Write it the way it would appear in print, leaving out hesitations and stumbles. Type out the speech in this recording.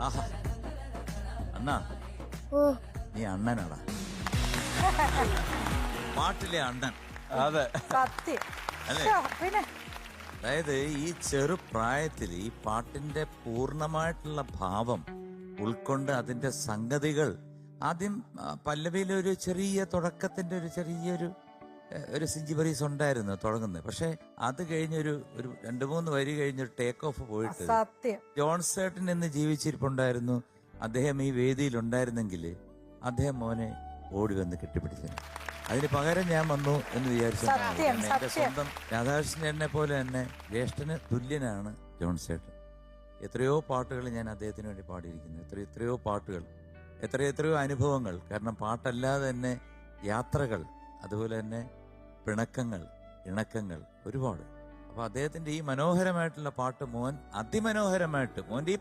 ആഹാ അണ്ണാ, ഓ നീ അണ്ണനാടാ, പാട്ടിലെ അണ്ണൻ. അതെ, സത്യം. അല്ലേ? ശ്ശോ, പിന്നെ അതായത് ഈ ചെറുപ്രായത്തിൽ ഈ പാട്ടിന്റെ പൂർണ്ണമായിട്ടുള്ള ഭാവം ഉൾക്കൊണ്ട് അതിന്റെ സംഗതികൾ ആദ്യം പല്ലവിയിലെ ഒരു ചെറിയ തുടക്കത്തിന്റെ ഒരു ചെറിയൊരു ഒരു സിഞ്ചിബറീസ് ഉണ്ടായിരുന്നു തുടങ്ങുന്നത്. പക്ഷെ അത് കഴിഞ്ഞൊരു 2-3 വരി കഴിഞ്ഞൊരു ടേക്ക് ഓഫ് പോയിട്ട് സത്യം. ജോൺസേട്ടൻ എന്ന് ജീവിച്ചിരിപ്പുണ്ടായിരുന്നു. അദ്ദേഹം ഈ വേദിയിൽ ഉണ്ടായിരുന്നെങ്കിൽ അദ്ദേഹം മോനെ ഓടി വന്ന് കെട്ടിപ്പിടിച്ചു. അതിന് പകരം ഞാൻ വന്നു എന്ന് വിചാരിച്ചു. സത്യം, എന്റെ സത്യം. സ്വന്തം രാധാകൃഷ്ണനെ പോലെ തന്നെ ജ്യേഷ്ഠന് തുല്യനാണ് ജോൺസേട്ടൻ. എത്രയോ പാട്ടുകൾ ഞാൻ അദ്ദേഹത്തിന് വേണ്ടി പാടിയിരിക്കുന്നു. എത്രയോ പാട്ടുകൾ, എത്രയോ അനുഭവങ്ങൾ. കാരണം പാട്ടല്ലാതെ തന്നെ യാത്രകൾ, അതുപോലെ തന്നെ പിണക്കങ്ങൾ, ഇണക്കങ്ങൾ ഒരുപാട്. അപ്പൊ അദ്ദേഹത്തിന്റെ ഈ മനോഹരമായിട്ടുള്ള പാട്ട് മോൻ അതിമനോഹരമായിട്ട്, മോന്റെ ഈ